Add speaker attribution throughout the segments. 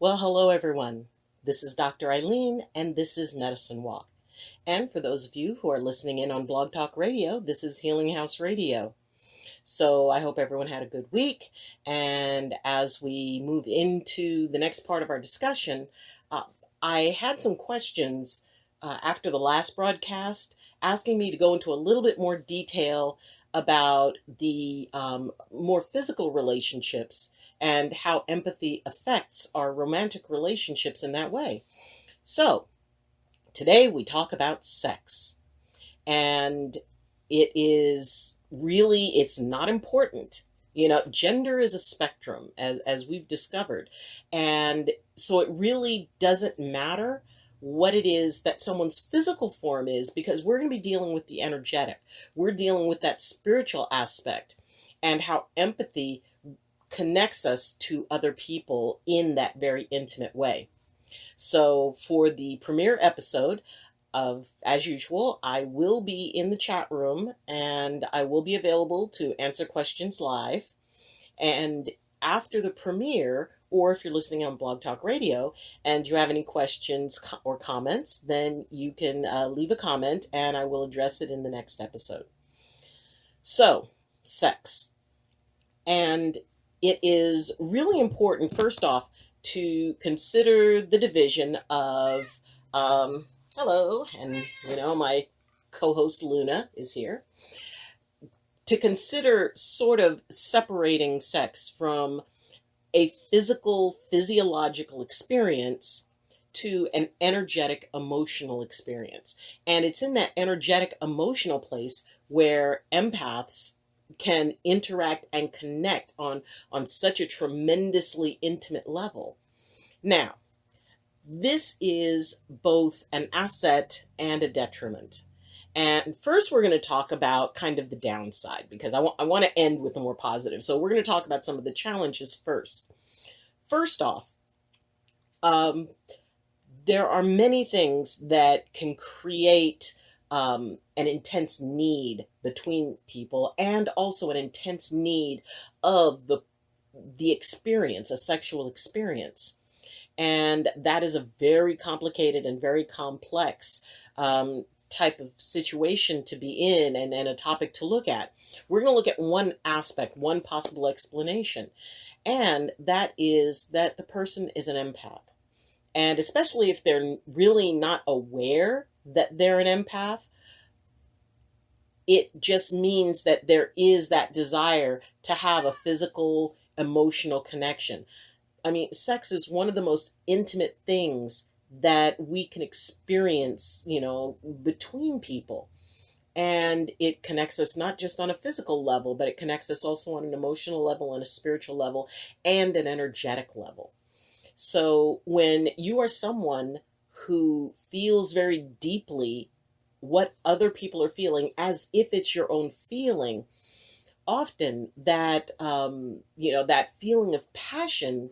Speaker 1: Well, hello everyone. This is Dr. Eileen, and this is Medicine Walk. And for those of you who are listening in on Blog Talk Radio, this is Healing House Radio. So I hope everyone had a good week. And as we move into the next part of our discussion, uh, I had some questions after the last broadcast asking me to go into a little bit more detail about the more physical relationships and how empathy affects our romantic relationships in that way. So today we talk about sex. And it's not important. Gender is a spectrum, as we've discovered. And so it really doesn't matter what it is that someone's physical form is, because we're going to be dealing with the energetic. We're dealing with that spiritual aspect and how empathy connects us to other people in that very intimate way. So for the premiere episode, as usual, I will be in the chat room and I will be available to answer questions live. And after the premiere, or if you're listening on Blog Talk Radio and you have any questions or comments, then you can leave a comment and I will address it in the next episode. So, sex. And it is really important, first off, to consider the division of hello, and my co-host Luna is here. To consider sort of separating sex from a physiological experience to an energetic, emotional experience. And it's in that energetic, emotional place where empaths can interact and connect on such a tremendously intimate level. Now, this is both an asset and a detriment. And first, we're going to talk about kind of the downside, because I want to end with the more positive. So we're going to talk about some of the challenges first. First off, there are many things that can create an intense need between people, and also an intense need of the experience, a sexual experience. And that is a very complicated and very complex type of situation to be in, and a topic to look at. We're going to look at one aspect, one possible explanation, and that is that the person is an empath. And especially if they're really not aware that they're an empath, it just means that there is that desire to have a physical, emotional connection. I mean, sex is one of the most intimate things that we can experience, between people. And it connects us not just on a physical level, but it connects us also on an emotional level, and a spiritual level, and an energetic level. So when you are someone who feels very deeply what other people are feeling, as if it's your own feeling, often that, that feeling of passion,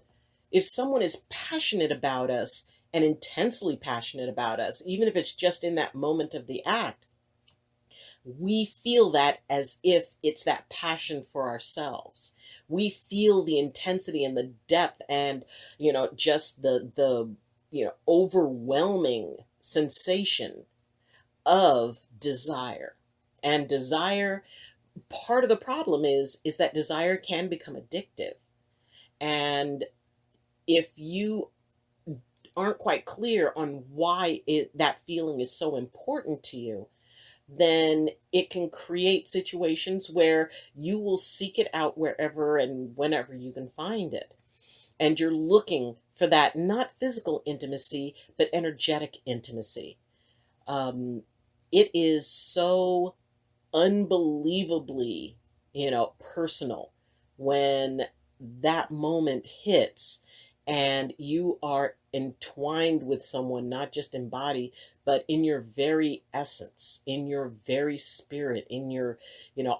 Speaker 1: if someone is passionate about us and intensely passionate about us, even if it's just in that moment of the act, we feel that as if it's that passion for ourselves. We feel the intensity and the depth and, just the overwhelming sensation of desire. And desire, part of the problem is that desire can become addictive. And if you aren't quite clear on why that feeling is so important to you, then it can create situations where you will seek it out wherever and whenever you can find it. And you're looking for that, not physical intimacy, but energetic intimacy. It is so unbelievably, personal when that moment hits and you are entwined with someone, not just in body, but in your very essence, in your very spirit, in your,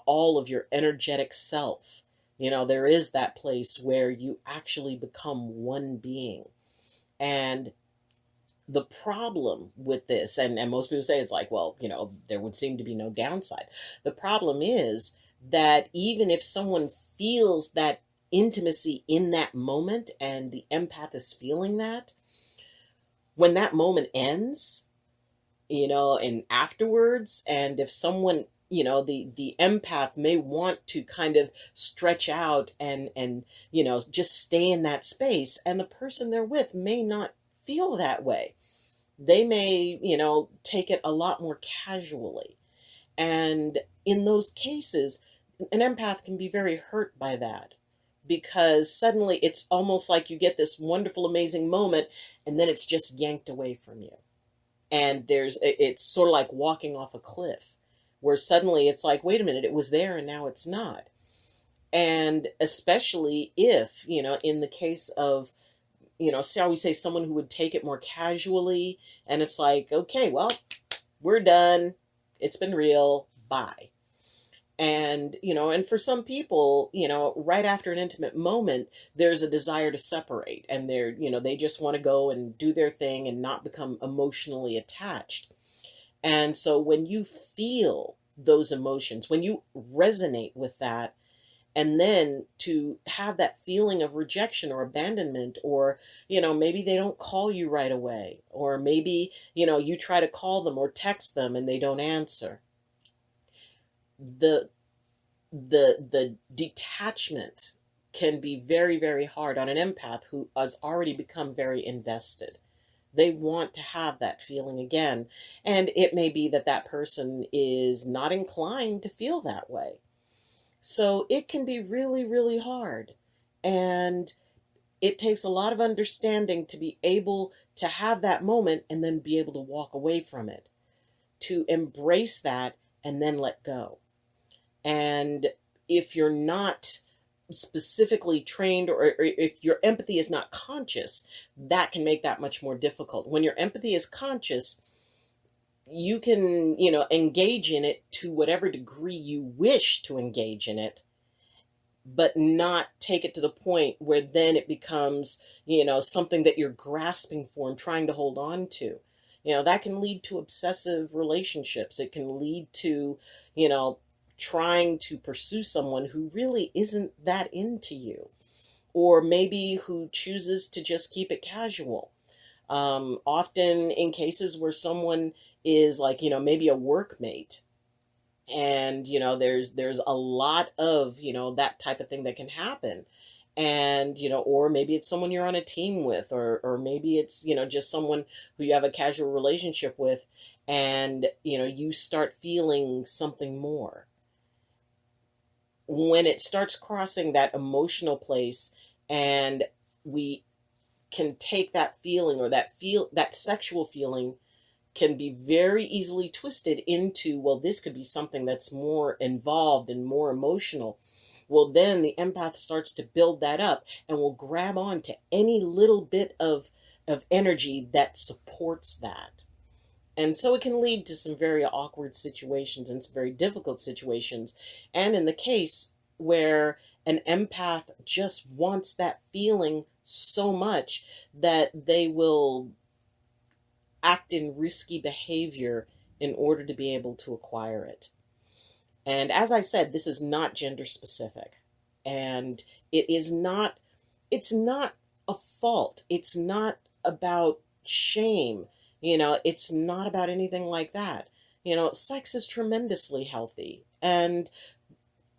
Speaker 1: all of your energetic self. There is that place where you actually become one being. And the problem with this, and most people say it's like, well, there would seem to be no downside. The problem is that even if someone feels that intimacy in that moment and the empath is feeling that, when that moment ends, and afterwards, and if someone, the empath may want to kind of stretch out and just stay in that space, and the person they're with may not feel that way. They may, take it a lot more casually. And in those cases, an empath can be very hurt by that, because suddenly it's almost like you get this wonderful, amazing moment, and then it's just yanked away from you. And it's sort of like walking off a cliff, where suddenly it's like, wait a minute, it was there and now it's not. And especially if, in the case of, shall we say, someone who would take it more casually, and it's like, okay, well, we're done. It's been real. Bye. And for some people, right after an intimate moment, there's a desire to separate, and they just want to go and do their thing and not become emotionally attached. And so when you feel those emotions, when you resonate with that, and then to have that feeling of rejection or abandonment, or maybe they don't call you right away, or maybe you try to call them or text them and they don't answer, the the detachment can be very, very hard on an empath who has already become very invested. They want to have that feeling again, and it may be that that person is not inclined to feel that way. So it can be really, really hard. And it takes a lot of understanding to be able to have that moment and then be able to walk away from it, to embrace that and then let go. And if you're not specifically trained, or if your empathy is not conscious, that can make that much more difficult. When your empathy is conscious, you can, engage in it to whatever degree you wish to engage in it, but not take it to the point where then it becomes, something that you're grasping for and trying to hold on to. That can lead to obsessive relationships. It can lead to, trying to pursue someone who really isn't that into you, or maybe who chooses to just keep it casual. Often in cases where someone is like, maybe a workmate, and there's a lot of that type of thing that can happen. And or maybe it's someone you're on a team with, or maybe it's just someone who you have a casual relationship with, and you start feeling something more. When it starts crossing that emotional place, and we can take that feeling, or that sexual feeling can be very easily twisted into, well, this could be something that's more involved and more emotional. Well, then the empath starts to build that up and will grab on to any little bit of energy that supports that. And so it can lead to some very awkward situations and some very difficult situations. And in the case where an empath just wants that feeling so much that they will act in risky behavior in order to be able to acquire it. And as I said, this is not gender specific. And it's not a fault. It's not about shame. It's not about anything like that. Sex is tremendously healthy. And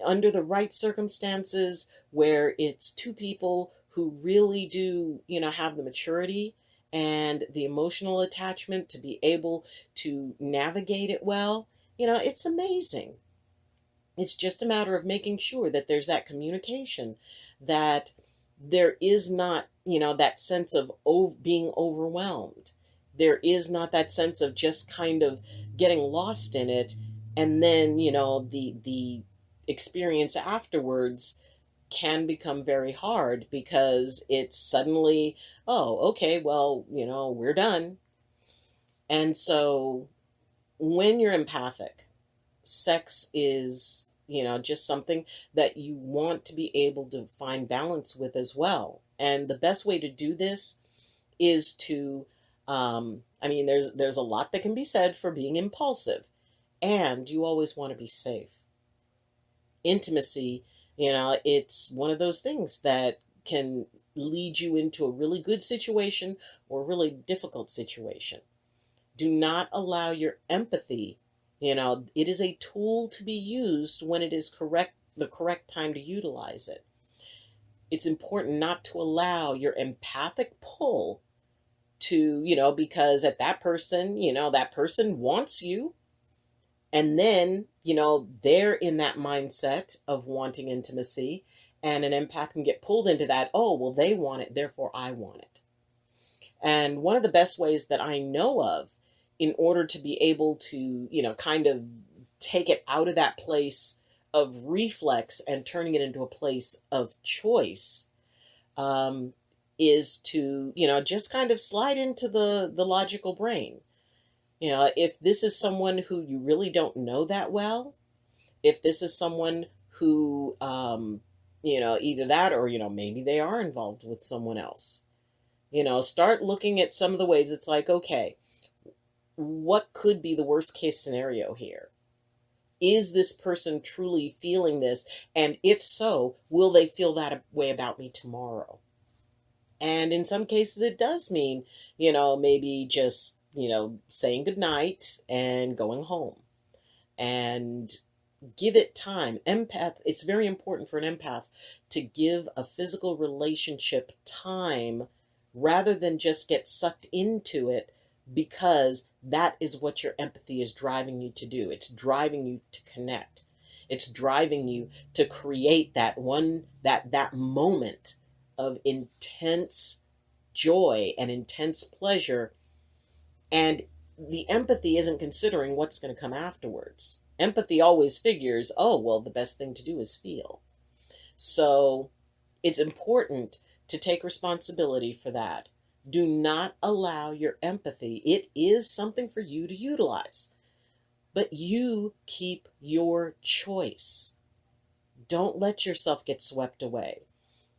Speaker 1: under the right circumstances, where it's two people who really do, have the maturity and the emotional attachment to be able to navigate it well, it's amazing. It's just a matter of making sure that there's that communication, that there is not, that sense of being overwhelmed. There is not that sense of just kind of getting lost in it, and then, the experience afterwards can become very hard, because it's suddenly, oh, okay, well, we're done. And so when you're empathic, sex is, just something that you want to be able to find balance with as well. And the best way to do this is to, there's a lot that can be said for being impulsive, and you always want to be safe. Intimacy It's one of those things that can lead you into a really good situation or a really difficult situation. Do not allow your empathy, it is a tool to be used when it is the correct time to utilize it. It's important not to allow your empathic pull to, because at that person wants you. And then, they're in that mindset of wanting intimacy. And an empath can get pulled into that. Oh, well, they want it, therefore I want it. And one of the best ways that I know of in order to be able to, kind of take it out of that place of reflex and turning it into a place of choice, is to, just kind of slide into the logical brain. If this is someone who you really don't know that well, if this is someone who, either that or, maybe they are involved with someone else, start looking at some of the ways it's like, okay, what could be the worst case scenario here? Is this person truly feeling this? And if so, will they feel that way about me tomorrow? And in some cases, it does mean, maybe just, saying goodnight and going home and give it time. It's very important for an empath to give a physical relationship time rather than just get sucked into it, because that is what your empathy is driving you to do. It's driving you to connect. It's driving you to create that moment of intense joy and intense pleasure. And the empathy isn't considering what's going to come afterwards. Empathy always figures, oh, well, the best thing to do is feel. So it's important to take responsibility for that. Do not allow your empathy. It is something for you to utilize, but you keep your choice. Don't let yourself get swept away.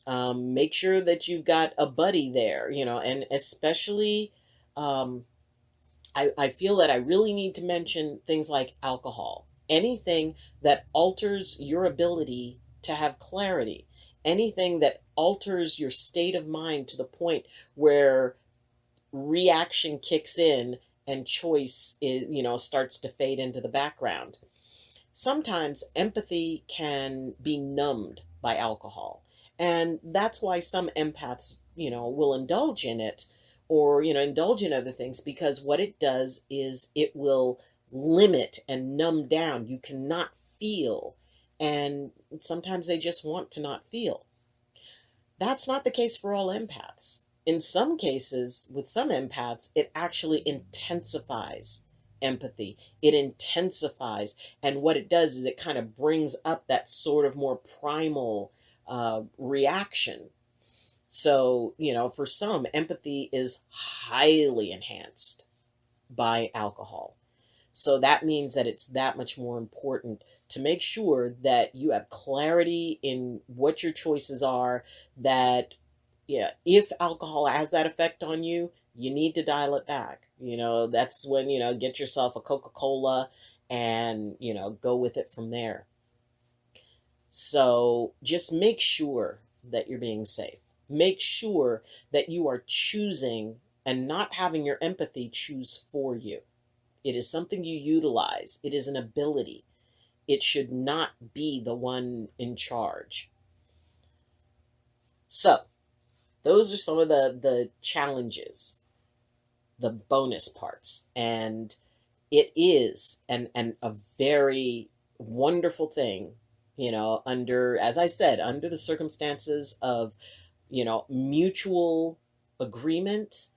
Speaker 1: Make sure that you've got a buddy there, and especially, I feel that I really need to mention things like alcohol. Anything that alters your ability to have clarity, anything that alters your state of mind to the point where reaction kicks in and choice is, starts to fade into the background. Sometimes empathy can be numbed by alcohol. And that's why some empaths, will indulge in it, or, indulge in other things, because what it does is it will limit and numb down. You cannot feel. And sometimes they just want to not feel. That's not the case for all empaths. In some cases, with some empaths, it actually intensifies empathy. It intensifies. And what it does is it kind of brings up that sort of more primal reaction. So, for some, empathy is highly enhanced by alcohol. So that means that it's that much more important to make sure that you have clarity in what your choices are, that, if alcohol has that effect on you, you need to dial it back. That's when, get yourself a Coca-Cola and, go with it from there. So just make sure that you're being safe. Make sure that you are choosing and not having your empathy choose for you. It is something you utilize. It is an ability. It should not be the one in charge. So those are some of the challenges, the bonus parts. And it is a very wonderful thing, under, as I said, under the circumstances of, mutual agreement,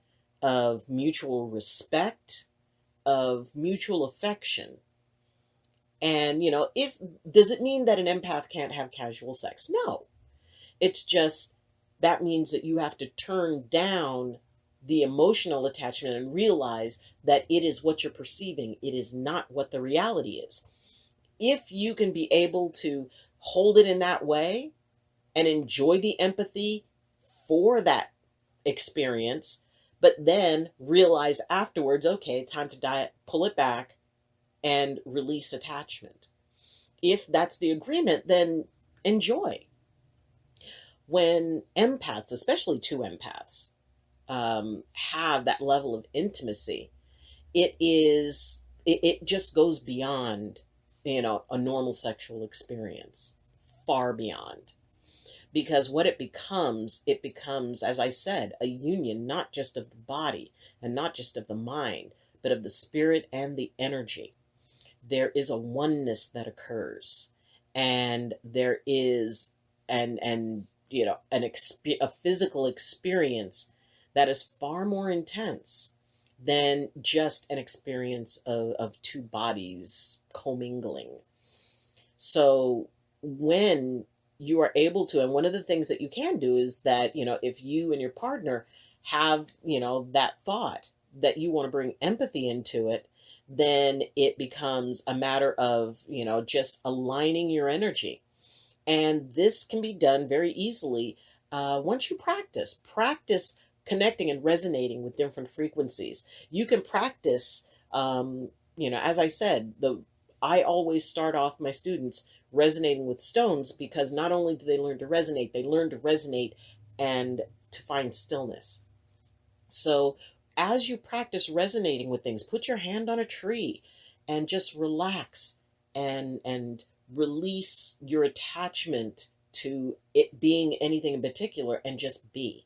Speaker 1: of mutual respect, of mutual affection. And, does it mean that an empath can't have casual sex? No. It's just, that means that you have to turn down the emotional attachment and realize that it is what you're perceiving. It is not what the reality is. If you can be able to hold it in that way and enjoy the empathy for that experience, but then realize afterwards, okay, time to pull it back and release attachment. If that's the agreement, then and joy. When empaths, especially two empaths, have that level of intimacy, it just goes beyond, a normal sexual experience, far beyond. Because what it becomes, as I said, a union not just of the body and not just of the mind, but of the spirit and the energy. There is a oneness that occurs, and there is a physical experience that is far more intense than just an experience of two bodies commingling. So when you are able to, and one of the things that you can do is that, if you and your partner have, that thought that you want to bring empathy into it, then it becomes a matter of, just aligning your energy. And this can be done very easily once you practice connecting and resonating with different frequencies. You can practice, as I said, I always start off my students resonating with stones, because not only do they learn to resonate and to find stillness. So as you practice resonating with things, put your hand on a tree and just relax and release your attachment to it being anything in particular, and just be.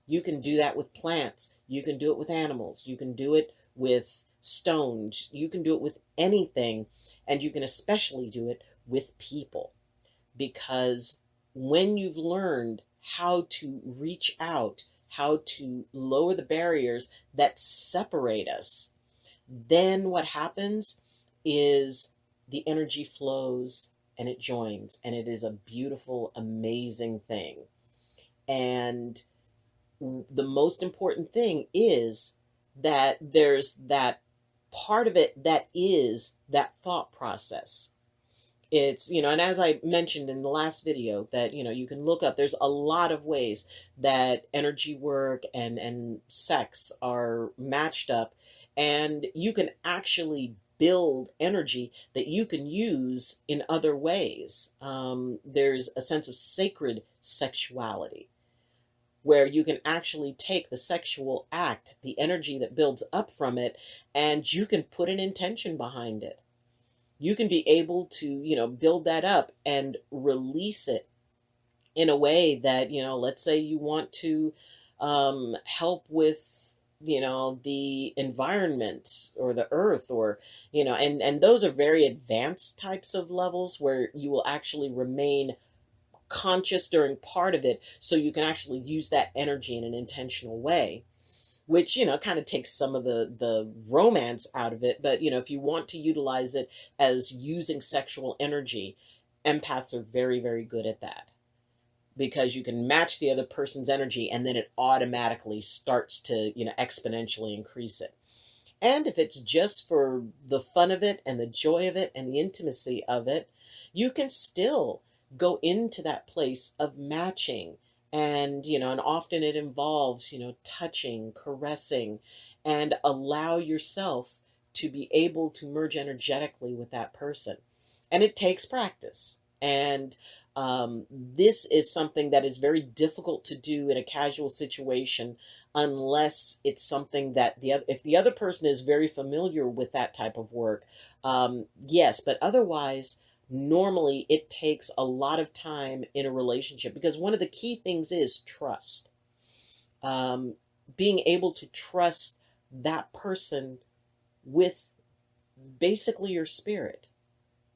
Speaker 1: You can do that with plants. You can do it with animals. You can do it with stones. You can do it with anything. And you can especially do it with people. Because when you've learned how to reach out, how to lower the barriers that separate us, then what happens is the energy flows and it joins, and it is a beautiful, amazing thing. And the most important thing is that there's that part of it that is that thought process. It's, and as I mentioned in the last video, that, you can look up, there's a lot of ways that energy work and sex are matched up, and you can actually build energy that you can use in other ways. There's a sense of sacred sexuality, where you can actually take the sexual act, the energy that builds up from it, and you can put an intention behind it. You can be able to, build that up and release it in a way that, let's say you want to help with, the environment or the earth, or, and those are very advanced types of levels where you will actually remain conscious during part of it, so you can actually use that energy in an intentional way, which, kind of takes some of the romance out of it. But, if you want to utilize it as using sexual energy, empaths are very, very good at that, because you can match the other person's energy, and then it automatically starts to, exponentially increase it. And if it's just for the fun of it and the joy of it and the intimacy of it, you can still go into that place of matching. And, and often it involves, touching, caressing, and allow yourself to be able to merge energetically with that person. And it takes practice. And this is something that is very difficult to do in a casual situation, unless it's something that if the other person is very familiar with that type of work, yes, but otherwise, normally it takes a lot of time in a relationship, because one of the key things is trust. Being able to trust that person with basically your spirit,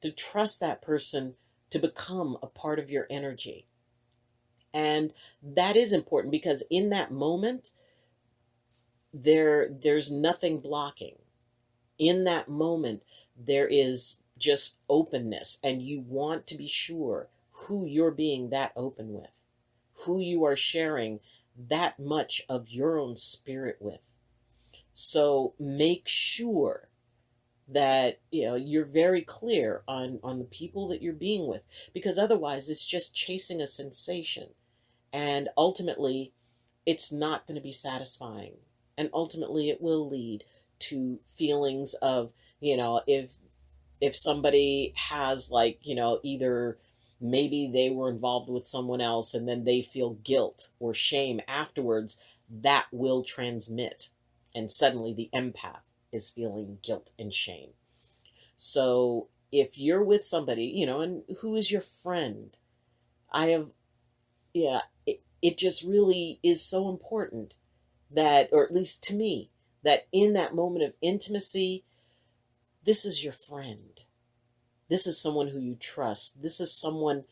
Speaker 1: to trust that person to become a part of your energy. And that is important, because in that moment, there's nothing blocking. In that moment, there is just openness, and you want to be sure who you're being that open with, who you are sharing that much of your own spirit with. So make sure that you're very clear on the people that you're being with, because otherwise it's just chasing a sensation, and ultimately it's not going to be satisfying, and ultimately it will lead to feelings of, if somebody has, like, either maybe they were involved with someone else and then they feel guilt or shame afterwards, that will transmit. And suddenly the empath is feeling guilt and shame. So if you're with somebody, and who is your friend, I have, yeah, it just really is so important that, or at least to me, that in that moment of intimacy, this is your friend. This is someone who you trust. This is someone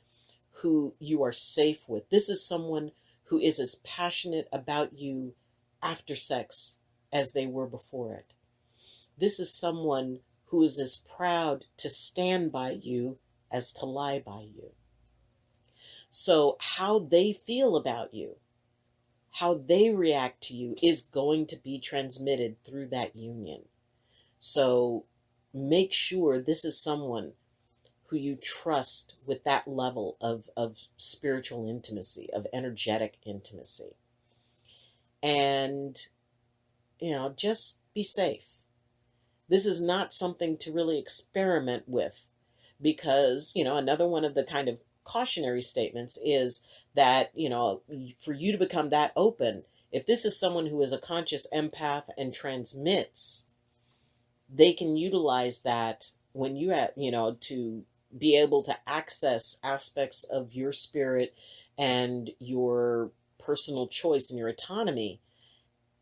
Speaker 1: who you are safe with. This is someone who is as passionate about you after sex as they were before it. This is someone who is as proud to stand by you as to lie by you. So how they feel about you, how they react to you is going to be transmitted through that union. So make sure this is someone who you trust with that level of spiritual intimacy, of energetic intimacy. And, just be safe. This is not something to really experiment with because, another one of the kind of cautionary statements is that, for you to become that open, if this is someone who is a conscious empath and transmits, they can utilize that when you have, to be able to access aspects of your spirit and your personal choice and your autonomy.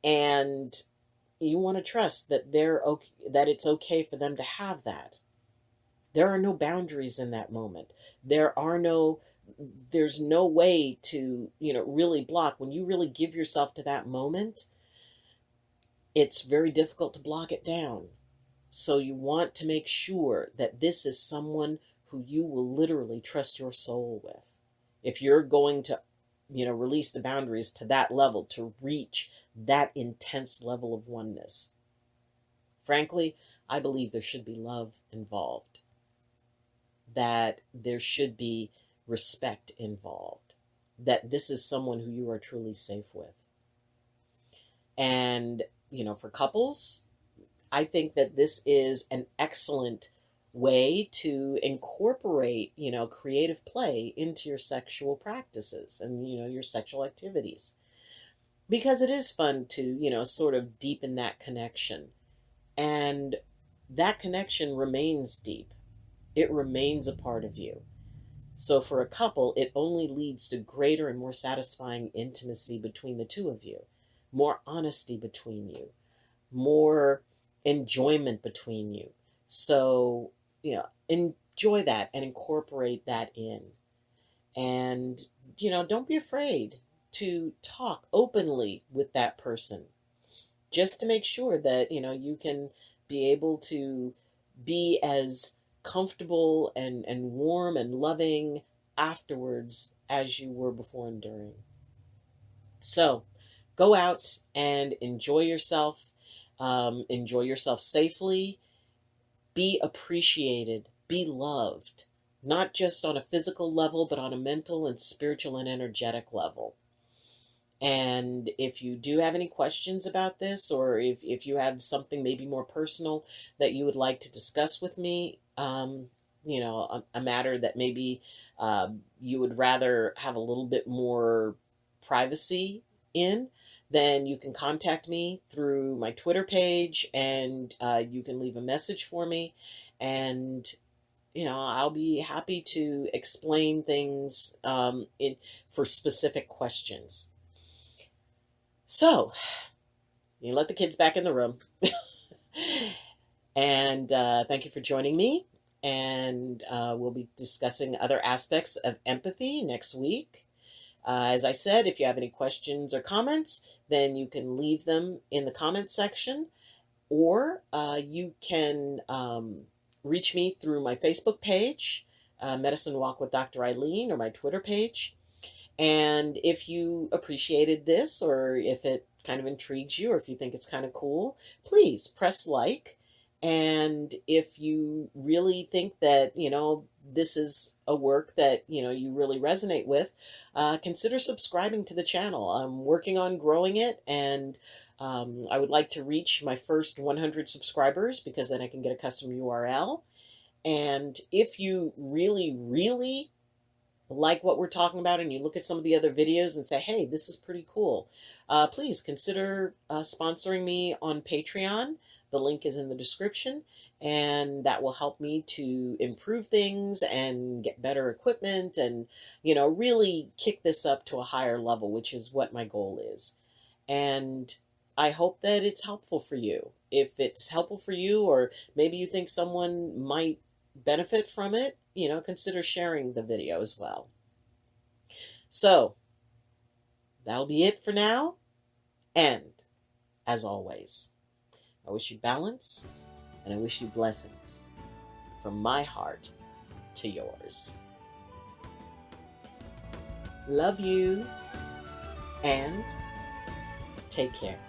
Speaker 1: And you want to trust that they're okay, that it's okay for them to have that. There are no boundaries in that moment. There's no way to, really block. When you really give yourself to that moment, it's very difficult to block it down. So you want to make sure that this is someone who you will literally trust your soul with. If you're going to, release the boundaries to that level, to reach that intense level of oneness. Frankly, I believe there should be love involved, that there should be respect involved, that this is someone who you are truly safe with. And, for couples, I think that this is an excellent way to incorporate, creative play into your sexual practices and, your sexual activities. Because it is fun to, sort of deepen that connection. And that connection remains deep. It remains a part of you. So for a couple, it only leads to greater and more satisfying intimacy between the two of you, more honesty between you, more enjoyment between you. So, enjoy that and incorporate that in. And, don't be afraid to talk openly with that person, just to make sure that, you can be able to be as comfortable and warm and loving afterwards as you were before and during. So go out and enjoy yourself. Enjoy yourself safely. Be appreciated. Be loved. Not just on a physical level, but on a mental and spiritual and energetic level. And if you do have any questions about this, or if you have something maybe more personal that you would like to discuss with me, a matter that maybe you would rather have a little bit more privacy in, then you can contact me through my Twitter page, and you can leave a message for me. And I'll be happy to explain things for specific questions. So, you let the kids back in the room. And thank you for joining me. And we'll be discussing other aspects of empathy next week. As I said, if you have any questions or comments, then you can leave them in the comments section, or you can reach me through my Facebook page, Medicine Walk with Dr. Eileen, or my Twitter page. And if you appreciated this, or if it kind of intrigues you, or if you think it's kind of cool, please press like. And if you really think that, this is a work that, you really resonate with, consider subscribing to the channel. I'm working on growing it, and I would like to reach my first 100 subscribers, because then I can get a custom URL. And if you really, really like what we're talking about and you look at some of the other videos and say, hey, this is pretty cool, please consider sponsoring me on Patreon. The link is in the description, and that will help me to improve things and get better equipment and, really kick this up to a higher level, which is what my goal is. And I hope that it's helpful for you. If it's helpful for you, or maybe you think someone might benefit from it, consider sharing the video as well. So that'll be it for now. And as always, I wish you balance and I wish you blessings from my heart to yours. Love you and take care.